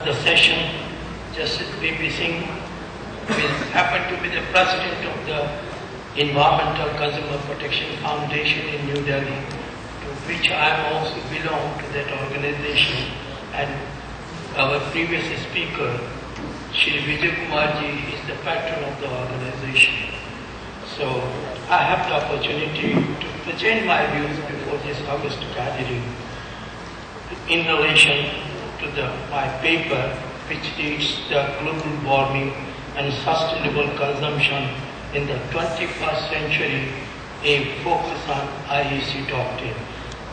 The session, Justice B.P. Singh will happen to be the president of the Environmental Consumer Protection Foundation in New Delhi, to which I also belong to that organization. And our previous speaker, Shri Vijay Kumarji, is the patron of the organization. So I have the opportunity to present my views before this august gathering in relation to my paper, which reads the global warming and sustainable consumption in the 21st century, a focus on IEC doctrine.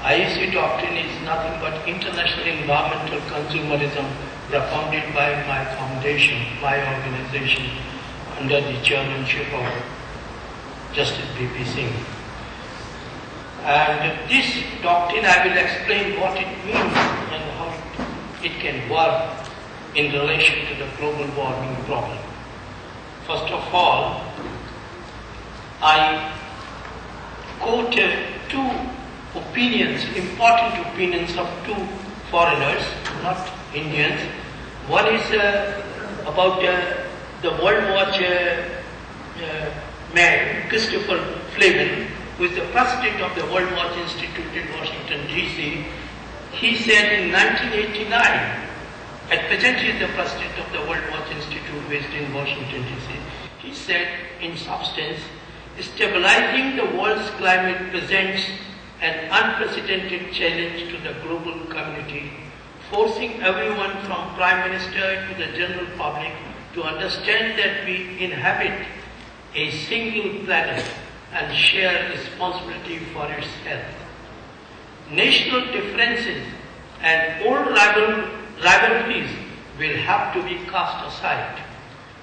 IEC doctrine is nothing but International Environmental Consumerism, founded by my foundation, my organization, under the chairmanship of Justice B.P. Singh. And this doctrine, I will explain what it means and how it can work in relation to the global warming problem. First of all, I quote two opinions, important opinions of two foreigners, not Indians. One is about the World Watch man, Christopher Flavin, who is the president of the World Watch Institute in Washington, D.C. He said in 1989, at present he is the president of the World Watch Institute based in Washington, D.C. He said, in substance, stabilizing the world's climate presents an unprecedented challenge to the global community, forcing everyone from Prime Minister to the general public to understand that we inhabit a single planet and share responsibility for its health. National differences and old rivalries will have to be cast aside.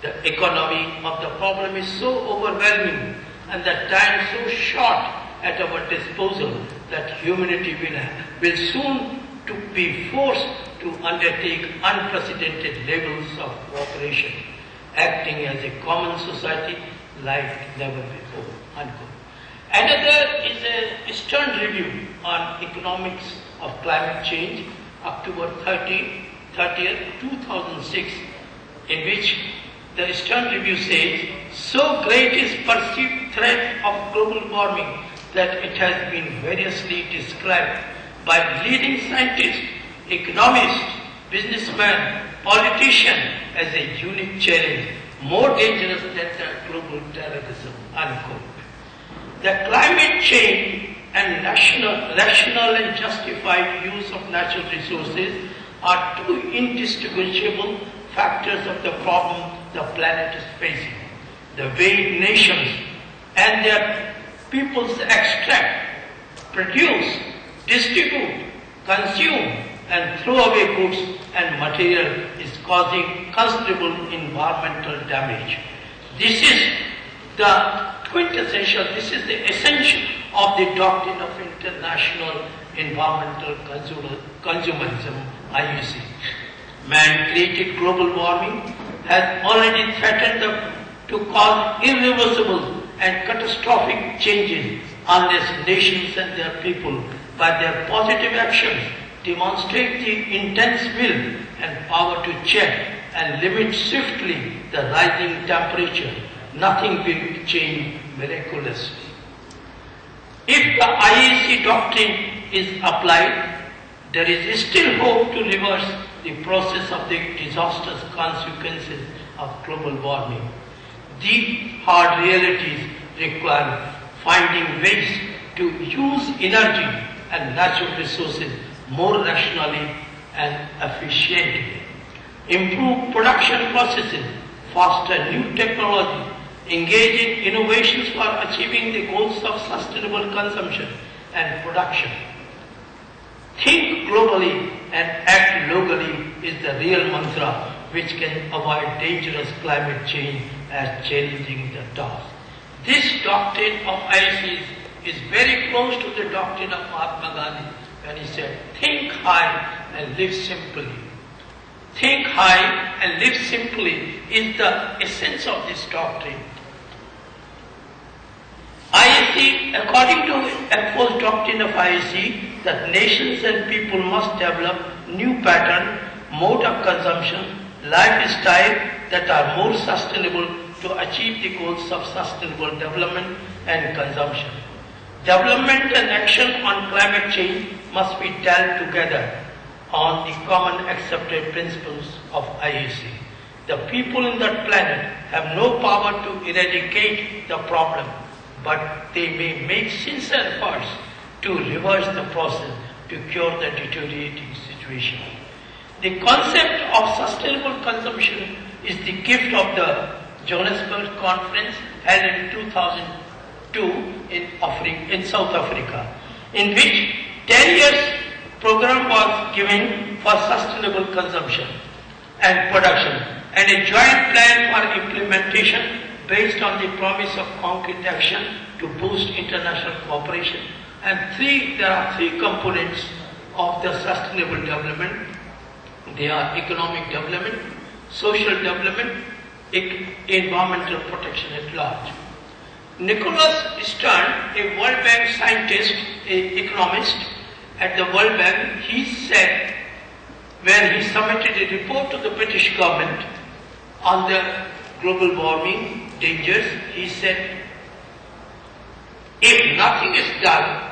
The economy of the problem is so overwhelming and the time so short at our disposal that humanity will soon to be forced to undertake unprecedented levels of cooperation, acting as a common society like never before. Unquote. Another is a Stern Review on Economics of Climate Change, October 30th, 2006, in which the Stern Review says, so great is perceived threat of global warming that it has been variously described by leading scientists, economists, businessmen, politicians as a unique challenge, more dangerous than the global terrorism. Unquote. The climate change and rational and justified use of natural resources are two indistinguishable factors of the problem the planet is facing. The way nations and their peoples extract, produce, distribute, consume and throw away goods and material is causing considerable environmental damage. This is the quintessential, this is the essential of the doctrine of International Environmental Consumerism, IEC. Man-created global warming has already threatened to cause irreversible and catastrophic changes unless nations and their people, by their positive actions, demonstrate the intense will and power to check and limit swiftly the rising temperature. Nothing will change miraculously. If the IEC doctrine is applied, there is still hope to reverse the process of the disastrous consequences of global warming. The hard realities require finding ways to use energy and natural resources more rationally and efficiently, improve production processes, foster new technology, engage in innovations for achieving the goals of sustainable consumption and production. Think globally and act locally is the real mantra which can avoid dangerous climate change as challenging the task. This doctrine of IEC is very close to the doctrine of Mahatma Gandhi when he said, think high and live simply. Think high and live simply is the essence of this doctrine. IEC, according to Apollo's doctrine of IEC, that nations and people must develop new pattern, mode of consumption, lifestyle that are more sustainable to achieve the goals of sustainable development and consumption. Development and action on climate change must be dealt together on the common accepted principles of IEC. The people in that planet have no power to eradicate the problem, but they may make sincere efforts to reverse the process to cure the deteriorating situation. The concept of sustainable consumption is the gift of the Johannesburg Conference held in 2002 in South Africa, in which 10 years program was given for sustainable consumption and production, and a joint plan for implementation based on the promise of concrete action to boost international cooperation. And there are three components of the sustainable development. They are economic development, social development, environmental protection at large. Nicholas Stern, a World Bank scientist, an economist at the World Bank, he said, when he submitted a report to the British government on the global warming dangers, he said, if nothing is done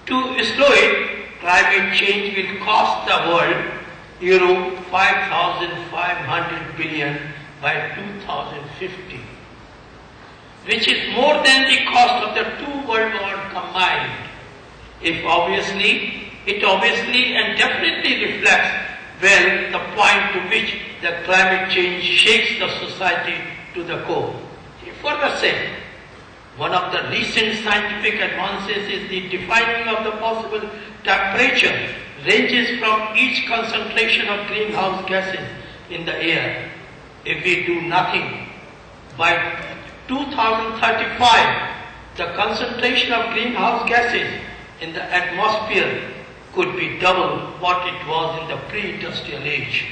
to slow it, climate change will cost the world euro 5,500 billion by 2050, which is more than the cost of the two world wars combined. It obviously and definitely reflects well the point to which the climate change shakes the society to the core. He further said, one of the recent scientific advances is the defining of the possible temperature ranges from each concentration of greenhouse gases in the air. If we do nothing, by 2035, the concentration of greenhouse gases in the atmosphere could be double what it was in the pre-industrial age.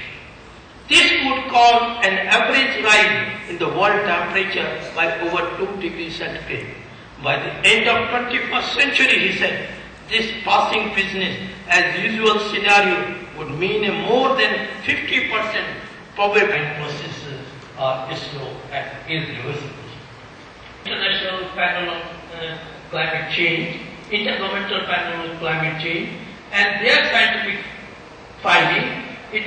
This would cause an average rise in the world temperature by over 2 degrees centigrade. By the end of 21st century, he said, this passing business as usual scenario would mean a more than 50% probability processes are slow and irreversible. International Panel on Climate Change, Intergovernmental Panel on Climate Change, and their scientific finding, it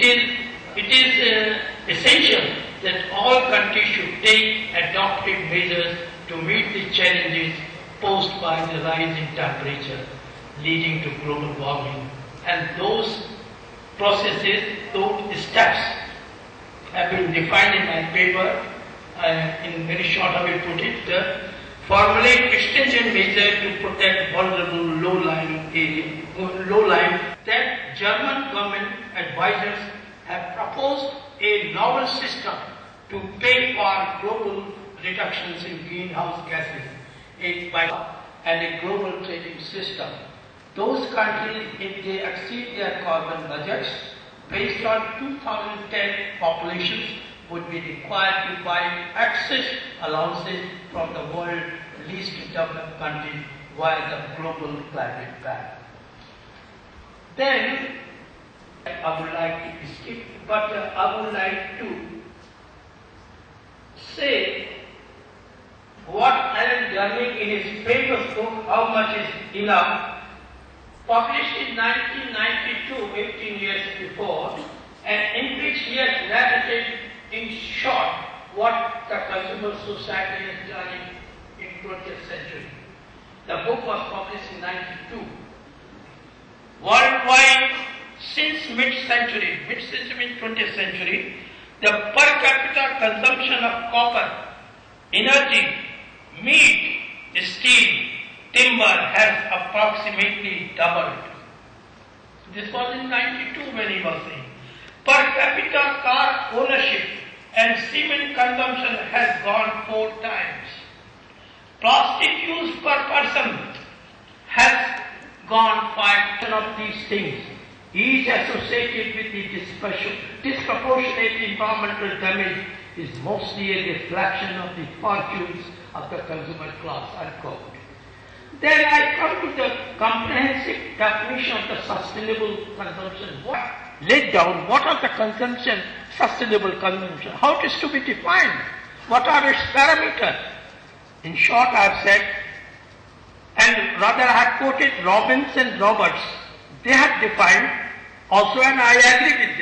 is essential that all countries should take adopted measures to meet the challenges posed by the rise in temperature leading to global warming. And those processes, those steps have been defined in my paper. In very short I will put it. Formulate stringent measures to protect vulnerable low-lying areas. That German government advisors have proposed a novel system to pay for global reductions in greenhouse gases and a global trading system. Those countries, if they exceed their carbon budgets, based on 2010 populations, would be required to buy excess allowances from the world's least developed countries via the global climate ban. Then, I would like to skip, but I would like to say what Alan Durning in his famous book, How Much is Enough, published in 1992, 18 years before, and in which he has narrated in short what the consumer society has done in 20th century. The book was published in 92. Worldwide, since mid-century, 20th century, the per capita consumption of copper, energy, meat, steel, timber has approximately doubled. This was in 92 when he was saying. Per capita car ownership and cement consumption has gone 4 times. Plastic use per person has gone 5 of these things, each associated with the disproportionate environmental damage, is mostly a reflection of the fortunes of the consumer class, unquote. Then I come to the comprehensive definition of the sustainable consumption. What laid down what are the consumption, sustainable consumption, how it is to be defined, what are its parameters. In short, I have said, and rather I have quoted Robbins and Roberts. They have defined also, and I agree with them.